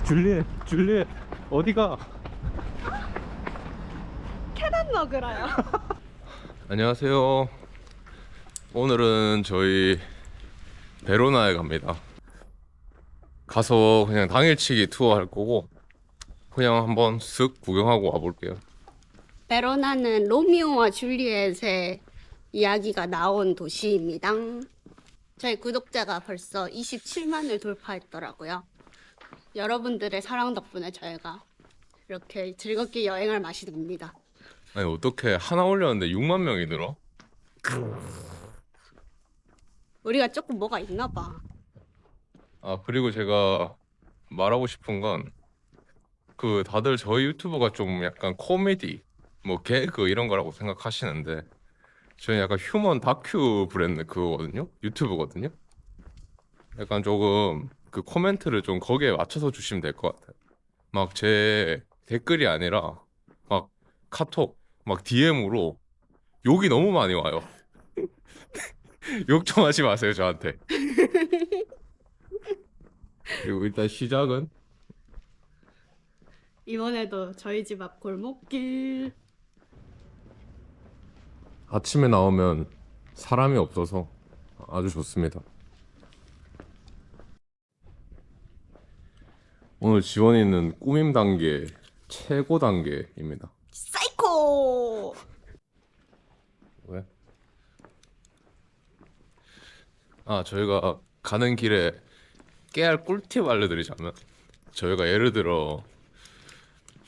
줄리엣 어디가? 계란 먹으러요. 안녕하세요. 오늘은 저희 베로나에 갑니다. 가서 그냥 당일치기 투어 할 거고 그냥 한번 쓱 구경하고 와볼게요. 베로나는 로미오와 줄리엣의 이야기가 나온 도시입니다. 저희 구독자가 벌써 27만을 돌파했더라고요. 여러분들의 사랑 덕분에 저희가 이렇게 즐겁게 여행할 맛이 납니다. 아니 어떻게 하나 올렸는데 6만 명이 늘어? 우리가 조금 뭐가 있나 봐. 아 그리고 제가 말하고 싶은 건 그 다들 저희 유튜브가 좀 약간 코미디 뭐 개그 이런 거라고 생각하시는데 저는 약간 휴먼 다큐 브랜드 그거거든요. 유튜브거든요. 약간 조금 그 코멘트를 좀 거기에 맞춰서 주시면 될 것 같아요. 막 제 댓글이 아니라 막 카톡 막 DM으로 욕이 너무 많이 와요. 욕 좀 하지 마세요 저한테. 그리고 일단 시작은 이번에도 저희 집 앞 골목길. 아침에 나오면 사람이 없어서 아주 좋습니다. 오늘 지원이는 꾸밈 단계 최고 단계입니다. 사이코! 왜? 아 저희가 가는 길에 깨알 꿀팁 알려드리자면 저희가 예를 들어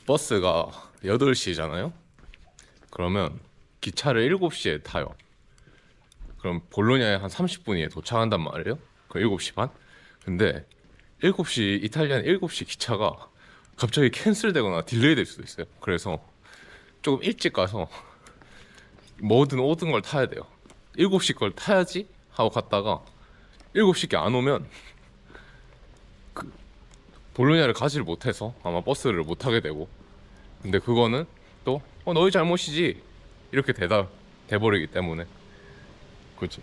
버스가 8시잖아요. 그러면 기차를 7시에 타요. 그럼 볼로냐에 한 30분이에 도착한단 말이에요. 그 7시 반? 근데 7시 이탈리아는 7시 기차가 갑자기 캔슬되거나 딜레이 될 수도 있어요. 그래서 조금 일찍 가서 뭐든 오든 걸 타야 돼요. 7시 걸 타야지 하고 갔다가 7시께 안 오면 그 볼로냐를 가지를 못해서 아마 버스를 못 타게 되고, 근데 그거는 또 너희 잘못이지 이렇게 돼버리기 때문에 그치.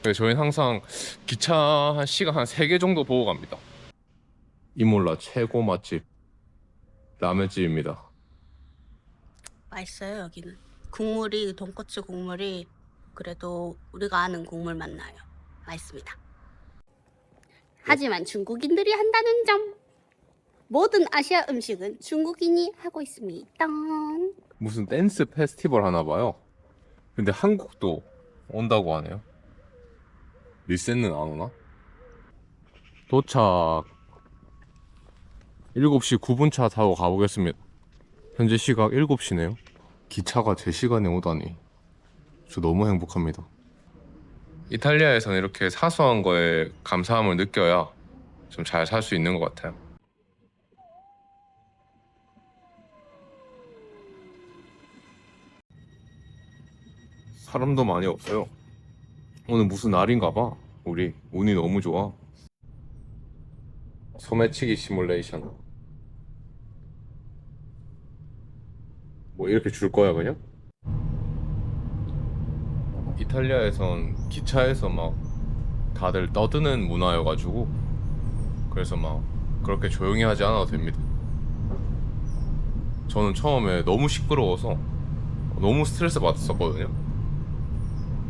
그래서 저희는 항상 기차 한 시간 한 3개 정도 보고 갑니다. 이몰라 최고 맛집 라면집입니다. 맛있어요, 여기는. 국물이, 돈코츠 국물이 그래도 우리가 아는 국물 맛 나요. 맛있습니다. 하지만 중국인들이 한다는 점. 모든 아시아 음식은 중국인이 하고 있습니다. 무슨 댄스 페스티벌 하나 봐요. 근데 한국도 온다고 하네요. 리셋는 안 오나? 도착. 7시 9분 차 타고 가보겠습니다. 현재 시각 7시네요. 기차가 제 시간에 오다니 저 너무 행복합니다. 이탈리아에서는 이렇게 사소한 거에 감사함을 느껴야 좀 잘 살 수 있는 것 같아요. 사람도 많이 없어요. 오늘 무슨 날인가 봐. 우리 운이 너무 좋아. 소매치기 시뮬레이션. 뭐 이렇게 줄 거야 그냥? 이탈리아에선 기차에서 막 다들 떠드는 문화여가지고 그래서 막 그렇게 조용히 하지 않아도 됩니다. 저는 처음에 너무 시끄러워서 너무 스트레스 받았었거든요.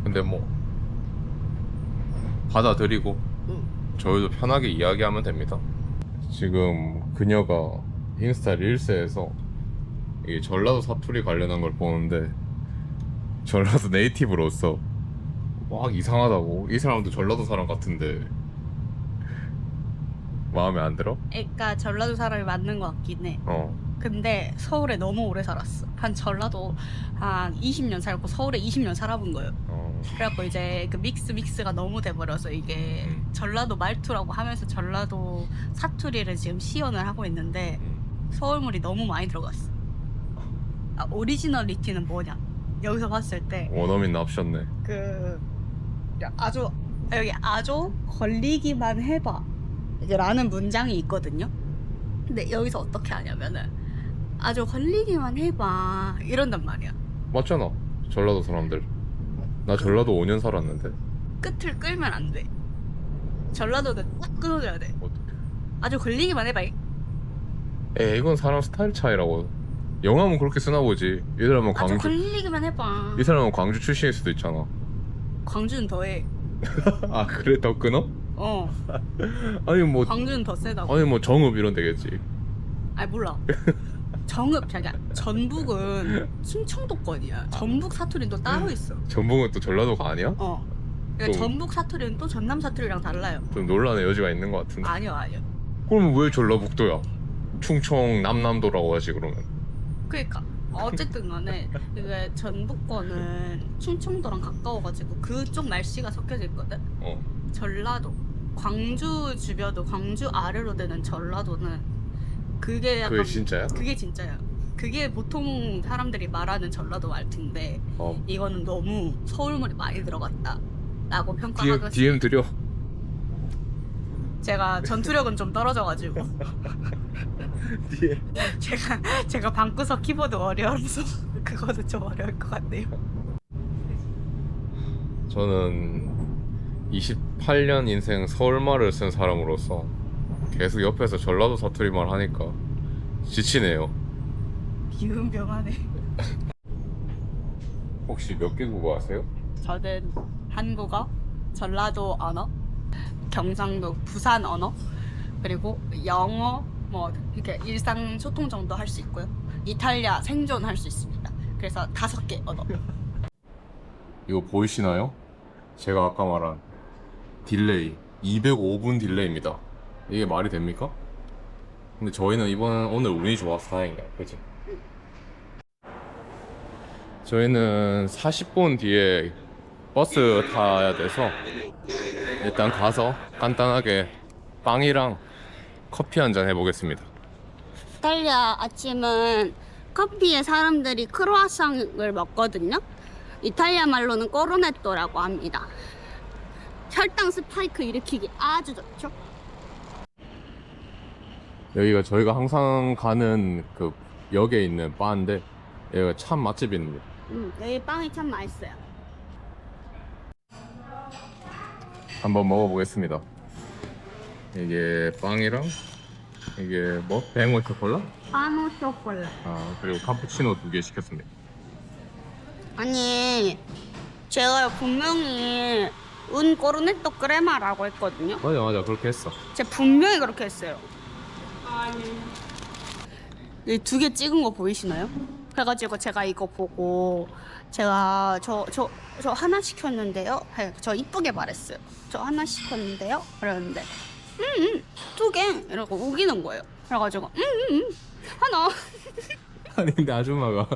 근데 뭐 받아들이고 저희도 편하게 이야기하면 됩니다. 지금 그녀가 인스타 릴스에서 이 전라도 사투리 관련한 걸 보는데 전라도 네이티브로서 막 이상하다고. 이 사람도 전라도 사람 같은데 마음에 안 들어? 그러니까 전라도 사람이 맞는 것 같긴 해. 근데 서울에 너무 오래 살았어. 한 전라도 한 20년 살고 서울에 20년 살아본 거예요. 그래갖고 이제 그 믹스가 너무 돼버려서 이게 전라도 말투라고 하면서 전라도 사투리를 지금 시연을 하고 있는데 서울물이 너무 많이 들어갔어. 오리지널리티는 뭐냐? 여기서 봤을 때 원어민 납셨네. 아주 여기 아주 걸리기만 해봐 이제 라는 문장이 있거든요. 근데 여기서 어떻게 하냐면은 아주 걸리기만 해봐 이런단 말이야. 맞잖아. 전라도 사람들. 나 전라도 5년 살았는데. 끝을 끌면 안 돼. 전라도는 딱 끊어줘야 돼. 어떻게? 아주 걸리기만 해봐. 이건 사람 스타일 차이라고. 영화면 그렇게 쓰나 보지. 이 사람은 아, 좀 광주, 흘리기만 해봐. 이 사람은 광주 출신일 수도 있잖아. 광주는 더해. 아 그래 더 끊어? 어. 아니 뭐 광주는 더 세다고. 아니 뭐 정읍 이런 데겠지. 아니 몰라. 정읍 자기야. 전북은 충청도권이야. 전북 사투리는 또 따로 있어. 전북은 또 전라도가 아니야? 어. 그러니까 또- 전북 사투리는 또 전남 사투리랑 달라요. 좀 논란의 여지가 있는 것 같은데. 아니요, 아니요. 그럼 왜 전라북도야? 충청 남남도라고 하지 그러면. 그러니까 어쨌든 간에 이게 전북권은 충청도랑 가까워가지고 그쪽 날씨가 섞여져 있거든. 어. 전라도, 광주 주변도 광주 아래로 되는 전라도는 그게 약간 그게 진짜야? 그게 진짜야. 그게 보통 사람들이 말하는 전라도 말투인데 어. 이거는 너무 서울말이 많이 들어갔다라고 평가하고 DM 드려. 제가 전투력은 좀 떨어져가지고 DM. 제가 방구석 키보드 워리어라서 그거는 좀 어려울 것 같네요. 저는 28년 인생 서울말을 쓴 사람으로서 계속 옆에서 전라도 사투리말 하니까 지치네요. 비운병하네. 혹시 몇 개 국어 아세요? 저는 한국어, 전라도 언어, 경상도 부산 언어, 그리고 영어 뭐 이렇게 일상 소통 정도 할 수 있고요. 이탈리아 생존할 수 있습니다. 그래서 5개 언어. 이거 보이시나요? 제가 아까 말한 딜레이 205분 딜레이입니다. 이게 말이 됩니까? 근데 저희는 오늘 운이 좋아서 다행이야. 그치? 저희는 40분 뒤에 버스 타야 돼서 일단 가서 간단하게 빵이랑 커피 한 잔 해보겠습니다. 이탈리아 아침은 커피에 사람들이 크로아상을 먹거든요. 이탈리아 말로는 꼬르네토라고 합니다. 혈당 스파이크 일으키기 아주 좋죠. 여기가 저희가 항상 가는 그 역에 있는 바인데 여기가 참 맛집입니다. 여기 빵이 참 맛있어요. 한번 먹어보겠습니다. 이게 빵이랑 이게 뭐? 뱅오 초콜릿? 파노 초콜릿. 아 그리고 카푸치노 2개 시켰습니다. 아니 제가 분명히 운 꼬르네토 크레마라고 했거든요. 맞아 그렇게 했어. 제가 분명히 그렇게 했어요. 이 2개 찍은 거 보이시나요? 그래가지고 제가 이거 보고 제가 저 하나 시켰는데요. 저 이쁘게 말했어요. 저 하나 시켰는데요. 그랬는데 2개 이러고 우기는 거예요. 그래가지고 하나. 아니 근데 아줌마가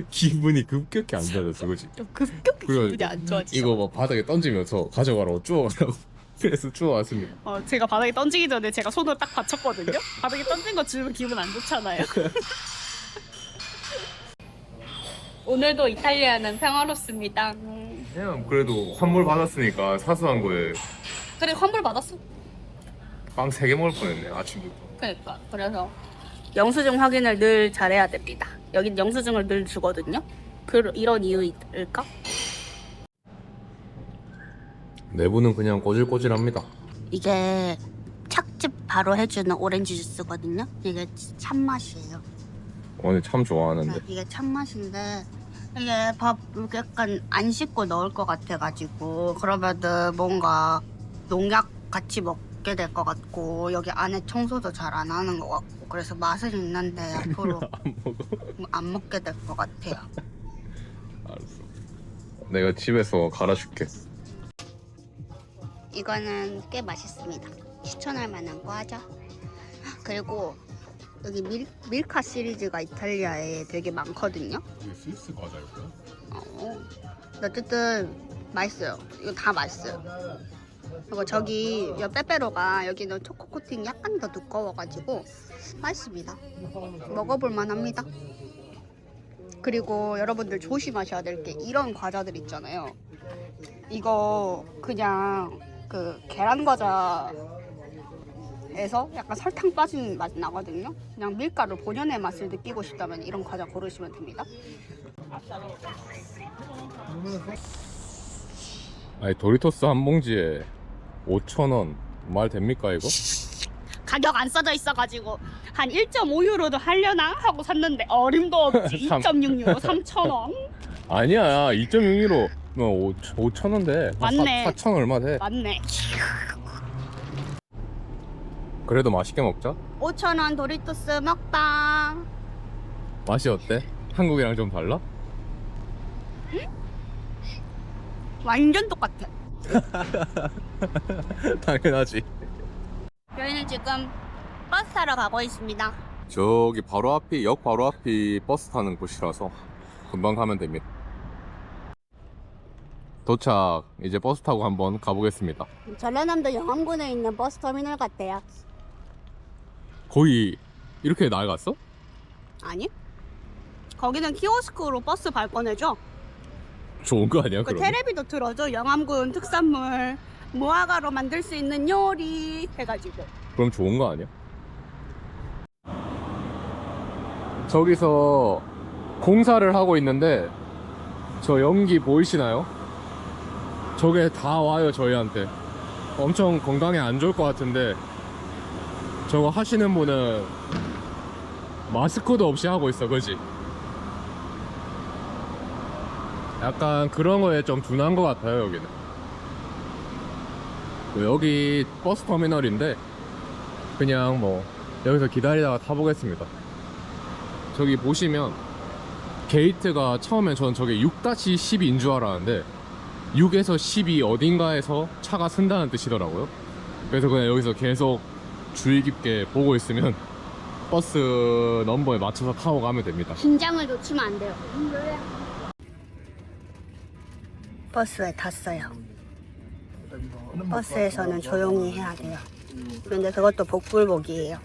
기분이 급격히 안 좋아졌어, 그렇지? 좀 급격히 그래가지고 기분이 안 좋아지죠. 이거 막 바닥에 던지면서 가져가라고 주워가라고 그래서 주워왔습니다. 제가 바닥에 던지기 전에 제가 손을 딱 받쳤거든요. 바닥에 던진 거 주면 기분 안 좋잖아요. 오늘도 이탈리아는 평화롭습니다. 그냥 그래도 환불 받았으니까 사소한 거에 그래 환불 받았어. 빵 3개 먹을 뻔했네 아침부터. 그러니까 그래서 영수증 확인을 늘 잘해야 됩니다. 여긴 영수증을 늘 주거든요. 이런 이유일까? 내부는 그냥 꼬질꼬질합니다. 이게 착즙 바로 해주는 오렌지 주스거든요. 이게 참맛이에요. 오늘 참 좋아하는데. 이게 참맛인데 이게 밥 이렇게 약간 안 씻고 넣을 것 같아가지고 그러면은 뭔가 농약 같이 먹게 될 것 같고 여기 안에 청소도 잘 안 하는 것 같고 그래서 맛은 있는데 앞으로 안 먹어. 안 먹게 될 것 같아요. 알았어. 내가 집에서 갈아줄게. 이거는 꽤 맛있습니다. 추천할 만한 거 하죠. 그리고 여기 밀카 시리즈가 이탈리아에 되게 많거든요. 이게 스위스 과자였어요? 어쨌든 맛있어요. 이거 다 맛있어요. 그리고 저기 빼빼로가 여기는 초코 코팅이 약간 더 두꺼워가지고 맛있습니다. 먹어볼 만합니다. 그리고 여러분들 조심하셔야 될 게 이런 과자들 있잖아요. 이거 그냥 그 계란 과자에서 약간 설탕 빠진 맛이 나거든요. 그냥 밀가루 본연의 맛을 느끼고 싶다면 이런 과자 고르시면 됩니다. 아니 도리토스 한 봉지에 5,000원 말 됩니까 이거? 가격 안 써져 있어가지고 한 1.5유로도 하려나 하고 샀는데 어림도 없지. 2.6유로 3,000원. 아니야 2.6유로 뭐 5,000원대 맞네. 4,000 얼마 돼. 맞네. 그래도 맛있게 먹자. 5,000원 도리토스 먹방. 맛이 어때? 한국이랑 좀 달라? 완전 똑같아. 당연하지. 저희는 지금 버스 타러 가고 있습니다. 저기 바로 앞이 역 바로 앞이 버스 타는 곳이라서 금방 가면 됩니다. 도착. 이제 버스 타고 한번 가보겠습니다. 전라남도 영암군에 있는 버스 터미널 같대요. 거의 이렇게 나아갔어? 아니? 거기는 키오스크로 버스 발권해줘. 좋은 거 아니야 그 그럼? 테레비도 틀어줘. 영암군 특산물 무화과로 만들 수 있는 요리 해가지고. 그럼 좋은 거 아니야? 저기서 공사를 하고 있는데 저 연기 보이시나요? 저게 다 와요 저희한테. 엄청 건강에 안 좋을 것 같은데 저거 하시는 분은 마스크도 없이 하고 있어, 그지? 약간 그런 거에 좀 둔한 것 같아요 여기는. 여기 버스 터미널인데 그냥 뭐 여기서 기다리다가 타보겠습니다. 저기 보시면 게이트가 처음엔 저는 저게 6-12인 줄 알았는데 6에서 12 어딘가에서 차가 쓴다는 뜻이더라고요. 그래서 그냥 여기서 계속 주의 깊게 보고 있으면 버스 넘버에 맞춰서 타고 가면 됩니다. 긴장을 놓치면 안 돼요. 버스에 탔어요. 버스에서는 조용히 해야 돼요. 근데 그것도 복불복이에요.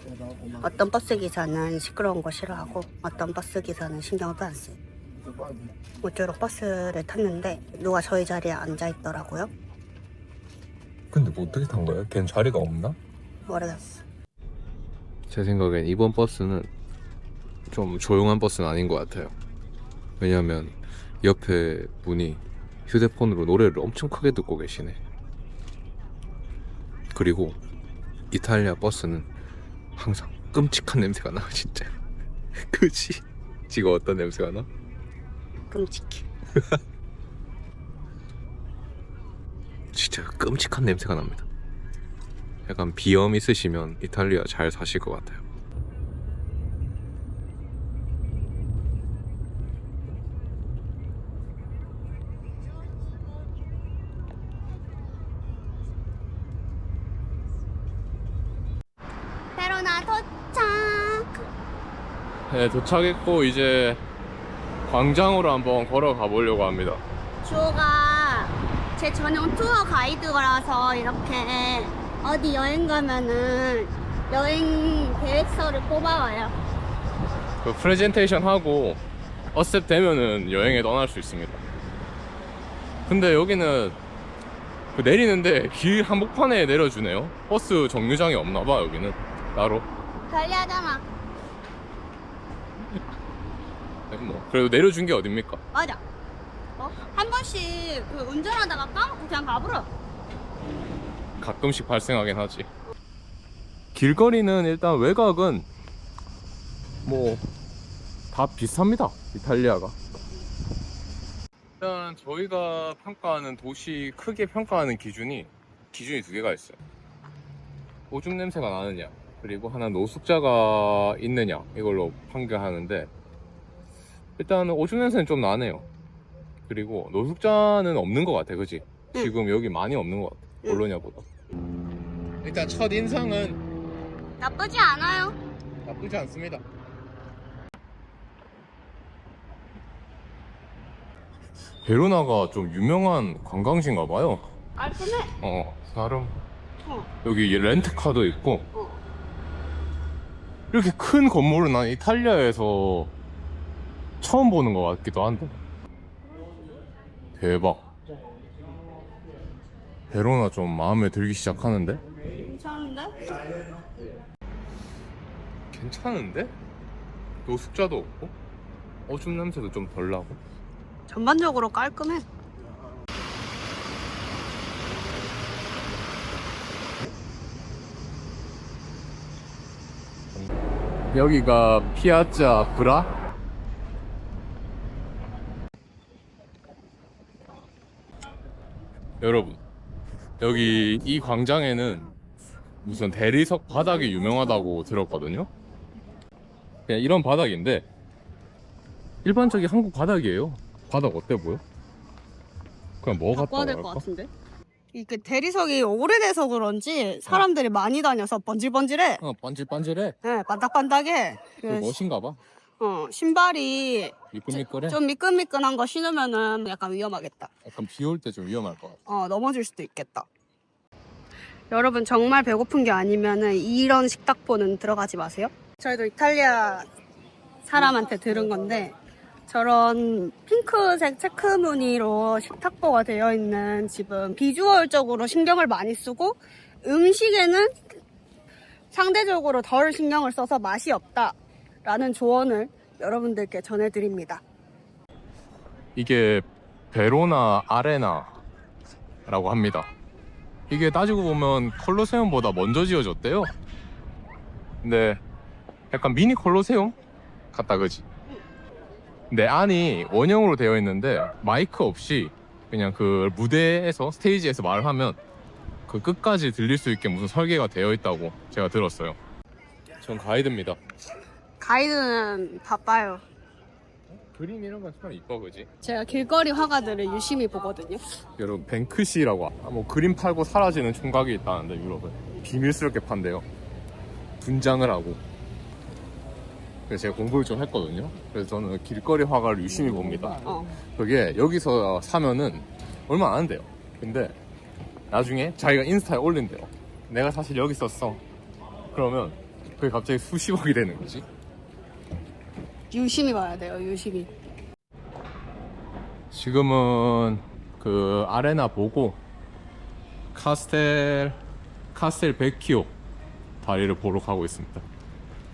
어떤 버스 기사는 시끄러운 거 싫어하고 어떤 버스 기사는 신경도 안 써요. 모쪼록 버스를 탔는데 누가 저희 자리에 앉아 있더라고요. 근데 뭐 어떻게 탄 거야? 걔는 자리가 없나? 모르겠어. 제 생각엔 이번 버스는 좀 조용한 버스는 아닌 것 같아요. 왜냐면 옆에 분이 휴대폰으로 노래를 엄청 크게 듣고 계시네. 그리고 이탈리아 버스는 항상 끔찍한 냄새가 나 진짜. 그치? 지금 어떤 냄새가 나? 끔찍해. 진짜 끔찍한 냄새가 납니다. 약간 비염 있으시면 이탈리아 잘 사실 것 같아요. 베로나 도착. 네, 도착했고 이제 광장으로 한번 걸어가 보려고 합니다. 주호가 제 전용 투어 가이드라서 이렇게 어디 여행 가면은 여행 계획서를 뽑아와요. 그 프레젠테이션 하고 어셉 되면은 여행에 떠날 수 있습니다. 근데 여기는 그 내리는데 길 한복판에 내려주네요. 버스 정류장이 없나봐 여기는 따로. 편리하잖아. 네, 뭐 그래도 내려준 게 어딥니까? 맞아. 한 번씩 그 운전하다가 까먹고 그냥 가버려. 가끔씩 발생하긴 하지. 길거리는 일단 외곽은 뭐 다 비슷합니다. 이탈리아가. 일단 저희가 평가하는 도시 크게 평가하는 기준이 두 개가 있어요. 오줌 냄새가 나느냐 그리고 하나 노숙자가 있느냐 이걸로 판결하는데 일단 오줌 냄새는 좀 나네요. 그리고 노숙자는 없는 것 같아, 그지? 응. 지금 여기 많이 없는 것 같아, 응. 볼로냐보다. 일단 첫 인상은 나쁘지 않아요. 나쁘지 않습니다. 베로나가 좀 유명한 관광지인가 봐요. 깔끔해. 나름. 어. 여기 렌트카도 있고. 어. 이렇게 큰 건물은 난 이탈리아에서 처음 보는 것 같기도 한데. 대박. 베로나 좀 마음에 들기 시작하는데? 괜찮은데? 괜찮은데? 노숙자도 없고 오줌 냄새도 좀 덜 나고. 전반적으로 깔끔해. 여기가 피아자 브라? 여러분, 여기 이 광장에는 무슨 대리석 바닥이 유명하다고 들었거든요. 그냥 이런 바닥인데 일반적인 한국 바닥이에요. 바닥 어때 보여? 그냥 뭐 바꿔야 같다고 될 것 할까? 같은데? 이게 대리석이 오래돼서 그런지 사람들이 많이 다녀서 번질번질해. 반질반질해. 네, 반딱반딱해. 그 멋인가 봐. 신발이 미끌미끌해. 좀 미끈미끈한 거 신으면은 약간 위험하겠다. 약간 비 올 때 좀 위험할 것 같아. 넘어질 수도 있겠다. 여러분 정말 배고픈 게 아니면은 이런 식탁보는 들어가지 마세요. 저희도 이탈리아 사람한테 들은 건데 저런 핑크색 체크 무늬로 식탁보가 되어 있는 집은 비주얼적으로 신경을 많이 쓰고 음식에는 상대적으로 덜 신경을 써서 맛이 없다라는 조언을 여러분들께 전해드립니다. 이게 베로나 아레나라고 합니다. 이게 따지고 보면 콜로세움보다 먼저 지어졌대요. 근데 약간 미니 콜로세움 같다, 그지? 근데 안이 원형으로 되어 있는데 마이크 없이 그냥 그 무대에서 스테이지에서 말을 하면 그 끝까지 들릴 수 있게 무슨 설계가 되어 있다고 제가 들었어요. 전 가이드입니다. 가이드는 바빠요. 그림 이런 건 참 이뻐, 그지? 제가 길거리 화가들을 유심히 보거든요. 여러분, 뱅크시라고 뭐 그림 팔고 사라지는 총각이 있다는데 유럽에 비밀스럽게 판대요. 분장을 하고. 그래서 제가 공부를 좀 했거든요. 그래서 저는 길거리 화가를 유심히 봅니다. 그게 여기서 사면은 얼마 안 한대요. 근데 나중에 자기가 인스타에 올린대요. 내가 사실 여기 썼어. 그러면 그게 갑자기 수십억이 되는 거지. 유심히 봐야 돼요, 유심히. 지금은 그 아레나 보고 카스텔 베키오 다리를 보러 가고 있습니다.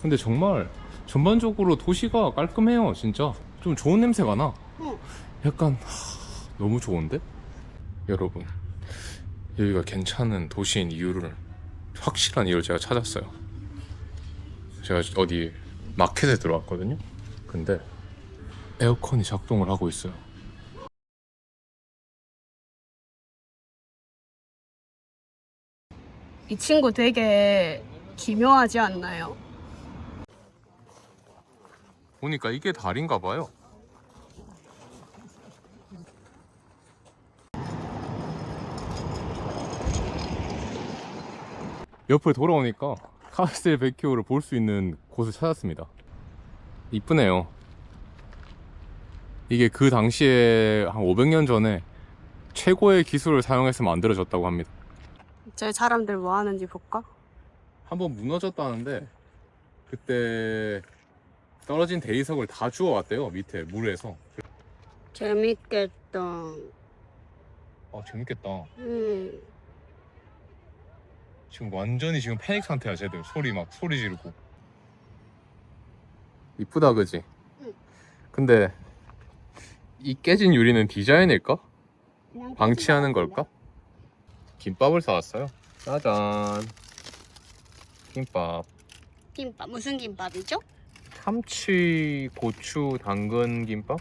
근데 정말 전반적으로 도시가 깔끔해요. 진짜 좀 좋은 냄새가 나. 약간 너무 좋은데? 여러분, 여기가 괜찮은 도시인 이유를, 확실한 이유를 제가 찾았어요. 제가 어디 마켓에 들어왔거든요. 근데 에어컨이 작동을 하고 있어요. 이 친구 되게 기묘하지 않나요? 보니까 이게 달인가 봐요. 옆을 돌아오니까 카스텔 베키오를 볼 수 있는 곳을 찾았습니다. 이쁘네요. 이게 그 당시에 한 500년 전에 최고의 기술을 사용해서 만들어졌다고 합니다. 저 사람들 뭐 하는지 볼까? 한번 무너졌다는데 그때 떨어진 대리석을 다 주워왔대요. 밑에 물에서. 재밌겠다. 재밌겠다. 음. 지금 완전히 지금 패닉 상태야. 쟤들 소리 지르고. 이쁘다, 그지? 응. 근데 이 깨진 유리는 디자인일까? 그냥 방치하는 걸까? 김밥을 사왔어요. 짜잔. 김밥. 김밥 무슨 김밥이죠? 참치, 고추, 당근 김밥?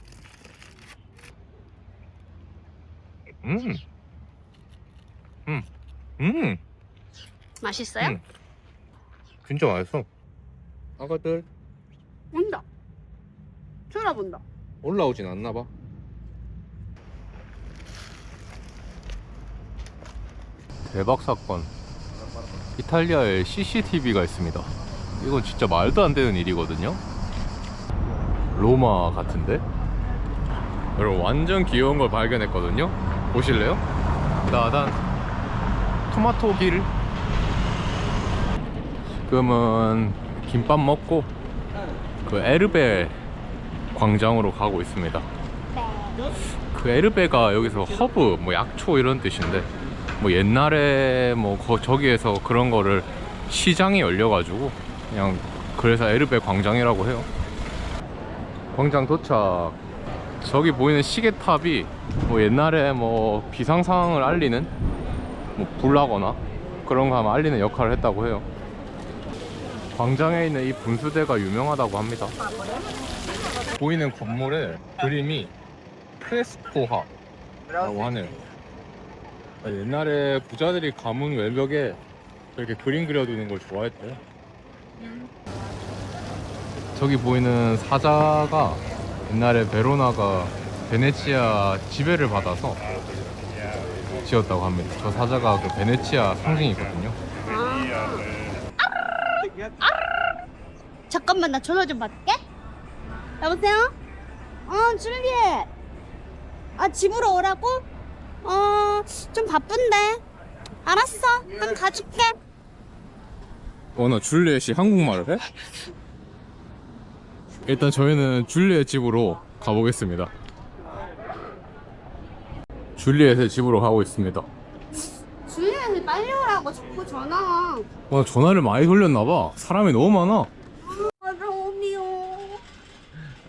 맛있어요? 진짜 맛있어. 아가들 온다. 쳐다본다. 올라오진 않나봐. 대박 사건. 이탈리아에 CCTV가 있습니다. 이건 진짜 말도 안 되는 일이거든요. 로마 같은데? 여러분, 완전 귀여운 걸 발견했거든요. 보실래요? 따단 토마토 길. 지금은 김밥 먹고 그 에르베 광장으로 가고 있습니다. 그 에르베가 여기서 허브, 뭐 약초 이런 뜻인데, 뭐 옛날에 뭐 저기에서 그런 거를 시장이 열려가지고 그냥 그래서 에르베 광장이라고 해요. 광장 도착. 저기 보이는 시계탑이 뭐 옛날에 뭐 비상 상황을 알리는, 뭐 불나거나 그런 거 하면 알리는 역할을 했다고 해요. 광장에 있는 이 분수대가 유명하다고 합니다. 보이는 건물에 그림이 프레스코화라고 하네요. 옛날에 부자들이 가문 외벽에 이렇게 그림 그려두는 걸 좋아했대요. 저기 보이는 사자가 옛날에 베로나가 베네치아 지배를 받아서 지었다고 합니다. 저 사자가 그 베네치아 상징이거든요. 잠깐만, 나 전화 좀 받게. 여보세요? 줄리엣. 집으로 오라고? 좀 바쁜데. 알았어. 그럼 가줄게. 나 줄리엣이 한국말을 해? 일단 저희는 줄리엣 집으로 가보겠습니다. 줄리엣의 집으로 가고 있습니다. 줄리엣이 빨리 오라고 자꾸 전화. 전화를 많이 돌렸나봐. 사람이 너무 많아.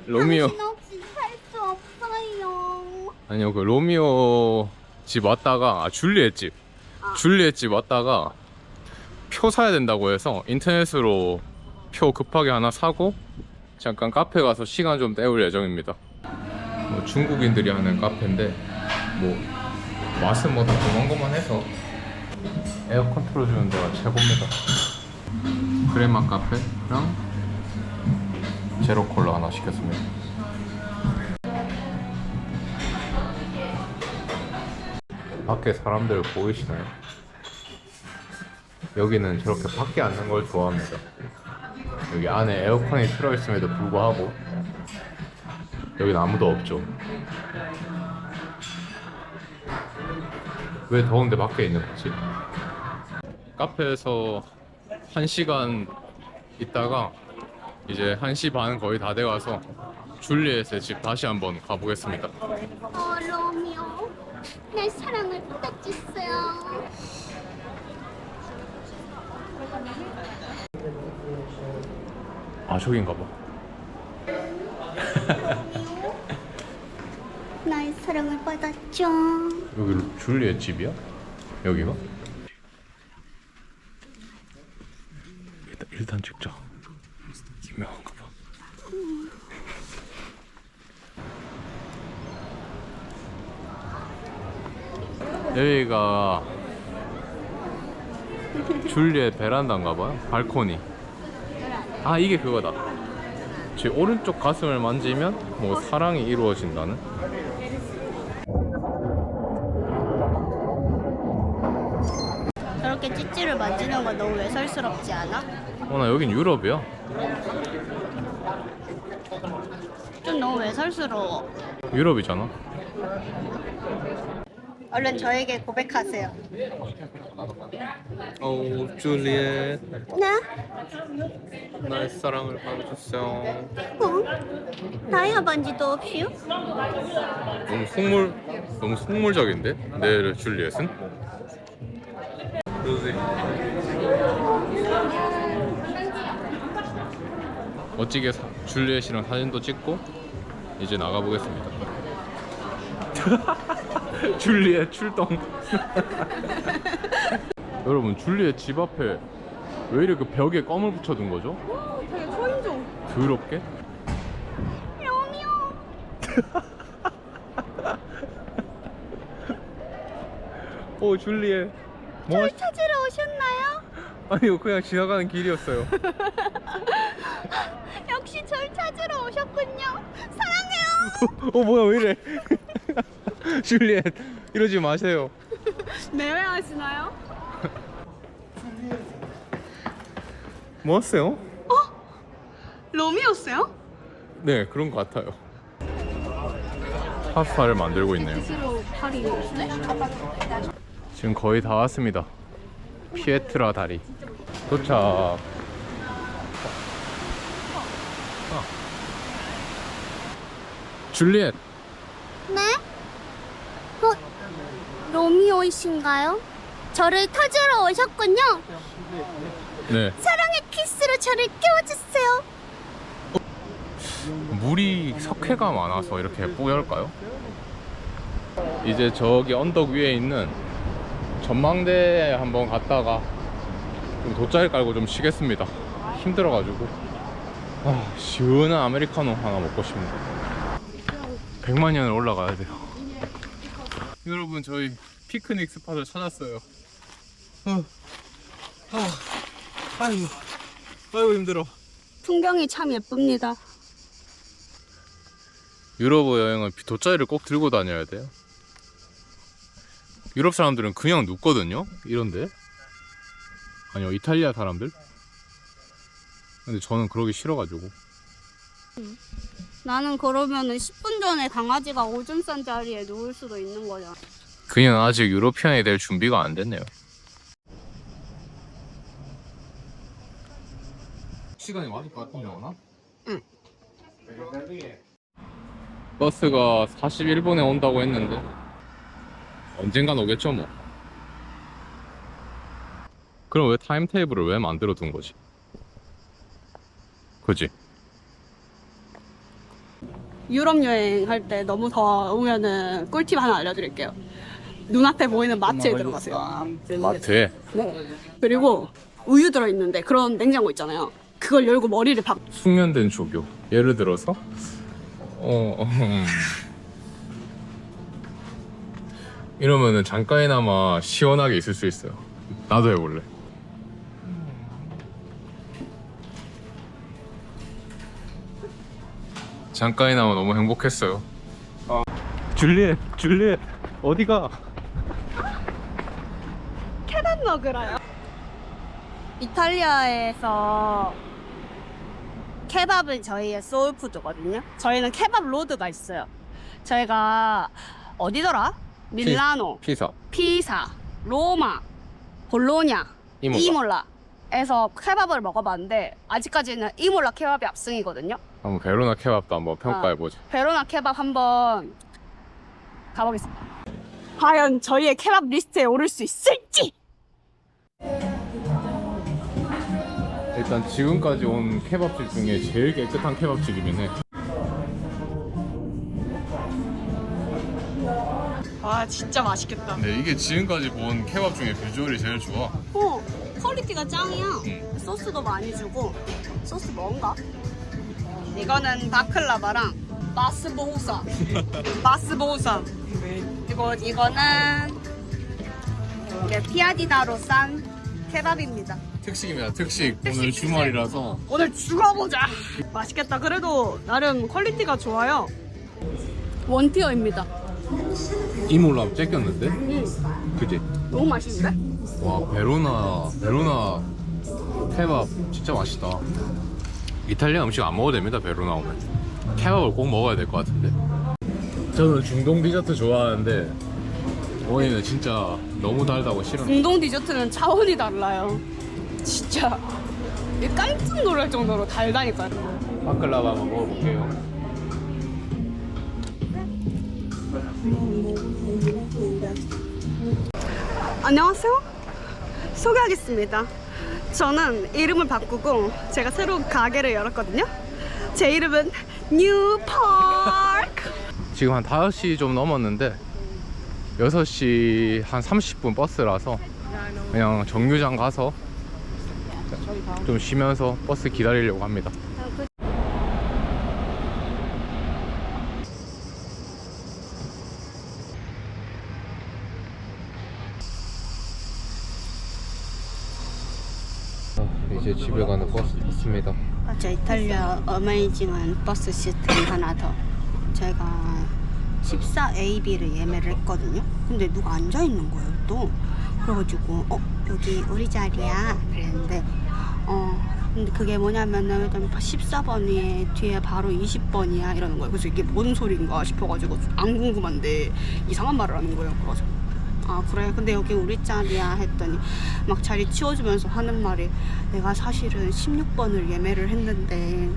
로미오. 당신 없이 살 수 없어요. 아니요, 그 로미오 집 왔다가 줄리엣 집. 줄리엣 집 왔다가 표 사야 된다고 해서 인터넷으로 표 급하게 하나 사고 잠깐 카페 가서 시간 좀 때울 예정입니다. 중국인들이 하는 카페인데 맛은 다 고만고만해서 에어컨 틀어주는 데가 최고입니다. 크레마 카페랑 제로 콜라 하나 시켰습니다. 밖에 사람들 보이시나요? 여기는 저렇게 밖에 앉는 걸 좋아합니다. 여기 안에 에어컨이 틀어있음에도 불구하고 여기는 아무도 없죠. 왜 더운데 밖에 있는 거지? 카페에서 1시간 있다가 이제 1시 반 거의 다 돼가서 줄리엣의 집 다시 한번 가보겠습니다. 로미오, 내 사랑을 부탁주세요. 저긴가 봐. 나의 사랑을 받았죠. 여기 줄리엣 집이야? 여기가? 일단 찍자. 유명한가 봐. 여기가 줄리엣 베란다인가 봐요. 발코니. 이게 그거다. 제 오른쪽 가슴을 만지면 사랑이 이루어진다는. 저렇게 찌찌를 만지는 건 너무 외설스럽지 않아? 나 여긴 유럽이야. 좀 너무 외설스러워. 유럽이잖아. 얼른 저에게 고백하세요. 줄리엣, 네? 나의 사랑을 받아주세요. 나이가 반지도 없이요? 너무 속물적인데? 내 줄리엣은? 멋지게 줄리엣이랑 사진도 찍고 이제 나가보겠습니다. 줄리엣 출동. 여러분, 줄리엣 집 앞에 왜 이렇게 벽에 껌을 붙여둔 거죠? 되게 초인종. 더럽게? 로미오. 줄리엣. 절 찾으러 오셨나요? 아니요, 그냥 지나가는 길이었어요. 역시 절 찾으러 오셨군요. 사랑해요. 뭐야, 왜 이래? 줄리엣, 이러지 마세요. 내외하시나요? 뭐 하세요? 로미오스요? 네, 그런 것 같아요. 파스타를 만들고 있네요. 스스로 팔이 네? 지금 거의 다 왔습니다. 피에트라 다리 도착. 줄리엣. 네? 로미오이신가요? 저를 찾으러 오셨군요. 네. 사랑의 키스로 저를 깨워주세요. 물이 석회가 많아서 이렇게 뽀얄까요? 이제 저기 언덕 위에 있는 전망대에 한번 갔다가 좀 돗자리 깔고 좀 쉬겠습니다. 힘들어가지고 시원한 아메리카노 하나 먹고 싶네요. 100만 년을 올라가야 돼요. 여러분 저희 피크닉 스팟을 찾았어요. 아이고 힘들어. 풍경이 참 예쁩니다. 유럽 여행은 돗자리를 꼭 들고 다녀야 돼요. 유럽 사람들은 그냥 눕거든요. 이런데 아니요 이탈리아 사람들. 근데 저는 그러기 싫어가지고. 나는 그러면은 10분 전에 강아지가 오줌 싼 자리에 누울 수도 있는 거잖아. 그냥 아직 유로피안이 될 준비가 안 됐네요. 시간이 맞을 것 같은데 오나? 응. 버스가 41분에 온다고 했는데 언젠간 오겠죠 뭐. 그럼 왜 타임테이블을 왜 만들어 둔 거지? 그지? 유럽 여행 할 때 너무 더우면은 꿀팁 하나 알려드릴게요. 눈앞에 보이는 마트에 들어가세요. 마트에? 네. 그리고 우유 들어있는데 그런 냉장고 있잖아요. 그걸 열고 머리를 박. 숙련된 조교. 예를 들어서 이러면은 잠깐이나마 시원하게 있을 수 있어요. 나도 해볼래. 잠깐이나마 너무 행복했어요. 줄리엣 어디가? 케밥 먹으러요. 이탈리아에서 케밥은 저희의 소울푸드거든요. 저희는 케밥 로드가 있어요. 저희가 어디더라? 밀라노, 피사, 로마, 볼로냐, 이몰라에서 케밥을 먹어봤는데 아직까지는 이몰라 케밥이 압승이거든요. 한번 베로나 케밥도 한번 평가해보자. 베로나 케밥 한번 가보겠습니다. 과연 저희의 케밥 리스트에 오를 수 있을지. 일단 지금까지 온 케밥집 중에 제일 깨끗한 케밥집이긴 해. 와 진짜 맛있겠다. 네, 이게 지금까지 본 케밥 중에 비주얼이 제일 좋아. 퀄리티가 짱이야. 소스도 많이 주고. 소스 뭔가? 이거는 바클라바랑 마스보우사. 그리고 이거는 이게 피아디다로 싼 케밥입니다. 특식입니다. 특식. 오늘 주말이라서. 오늘 죽어보자. 맛있겠다. 그래도 나름 퀄리티가 좋아요. 원티어입니다. 이몰라 째꼈는데? 그지? 너무 맛있는데? 와, 베로나 케밥 진짜 맛있다. 이탈리아 음식 안 먹어도 됩니다. 베로나 오면 케밥을 꼭 먹어야 될 것 같은데. 저는 중동 디저트 좋아하는데 원인은 진짜 너무 달다고 싫어. 중동 디저트는 차원이 달라요. 진짜 깜짝 놀랄 정도로 달다니까요. 바클라바 한번 먹어볼게요. 안녕하세요. 소개하겠습니다. 저는 이름을 바꾸고 제가 새로운 가게를 열었거든요. 제 이름은 뉴파크. 지금 한 5시 좀 넘었는데 6시 한 30분 버스라서 그냥 정류장 가서 좀 쉬면서 버스 기다리려고 합니다. 이제 집에 가는 버스 탔습니다. 저 이탈리아 어메이징한 버스 시스템 하나 더. 제가 14AB를 예매를 했거든요. 근데 누가 앉아있는 거예요 또. 그래가지고 여기 우리 자리야 그랬는데 근데 그게 뭐냐면은 14번이 뒤에 바로 20번이야 이러는 거예요. 그래서 이게 뭔 소린가 싶어가지고 안 궁금한데 이상한 말을 하는 거예요. 그래서 아 그래? 근데 여기 우리 자리야 했더니 막 자리 치워주면서 하는 말이 내가 사실은 16번을 예매를 했는데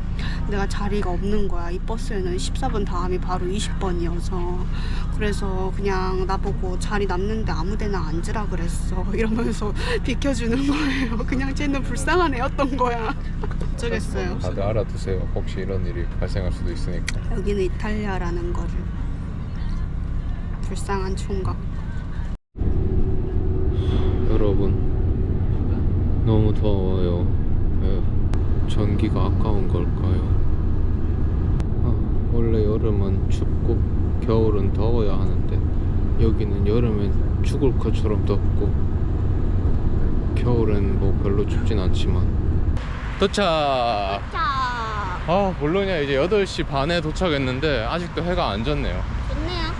내가 자리가 없는 거야. 이 버스에는 14번 다음이 바로 20번이어서 그래서 그냥 나보고 자리 남는데 아무데나 앉으라 그랬어 이러면서 비켜주는 거예요. 그냥 쟤는 불쌍한 애였던 거야. 어쩌겠어요. 다들 알아두세요. 혹시 이런 일이 발생할 수도 있으니까. 여기는 이탈리아라는 거를. 불쌍한 총각. 여러분 너무 더워요. 전기가 아까운 걸까요? 원래 여름은 춥고 겨울은 더워야 하는데 여기는 여름엔 죽을 것처럼 덥고 겨울엔 뭐 별로 춥진 않지만. 도착! 자, 볼로냐 이제 8시 반에 도착했는데 아직도 해가 안 졌네요. 좋네요.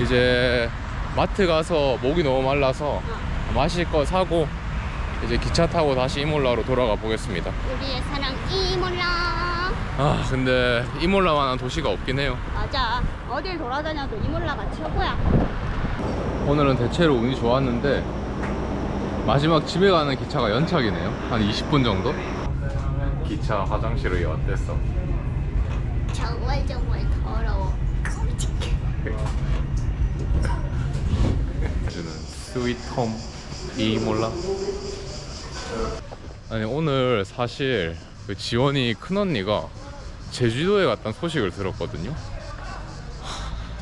이제 마트 가서 목이 너무 말라서 마실 거 사고 이제 기차 타고 다시 이몰라로 돌아가 보겠습니다. 우리의 사랑 이몰라. 근데 이몰라만한 도시가 없긴 해요. 맞아. 어딜 돌아다녀도 이몰라가 최고야. 오늘은 대체로 운이 좋았는데 마지막 집에 가는 기차가 연착이네요. 한 20분 정도? 기차 화장실을 엿댔어. 정말 더러워. 끔찍해. 주는 스위트홈 이몰라. 아니 오늘 사실 그 지원이 큰언니가 제주도에 갔다는 소식을 들었거든요.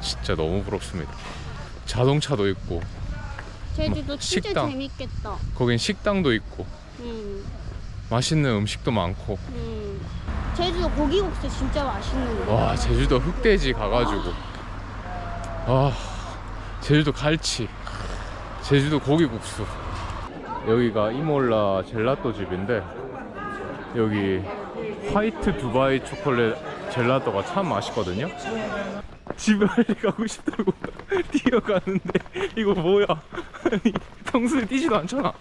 진짜 너무 부럽습니다. 자동차도 있고 제주도 진짜 식당. 재밌겠다. 거긴 식당도 있고 맛있는 음식도 많고. 제주도 고기국수 진짜 맛있는데. 와 제주도 흑돼지 가가지고 제주도 갈치, 제주도 고기국수. 여기가 이몰라 젤라또 집인데 여기 화이트 두바이 초콜릿 젤라또가 참 맛있거든요. 집에 빨리 가고 싶다고 뛰어가는데 이거 뭐야? 아니 평소에 뛰지도 않잖아.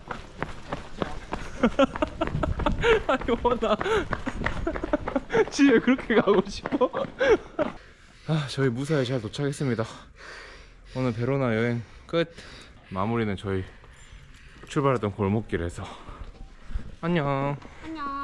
아니 뭐나 집에 그렇게 가고 싶어? 저희 무사히 잘 도착했습니다. 오늘 베로나 여행 끝. 마무리는 저희 출발했던 골목길에서. 안녕. 안녕.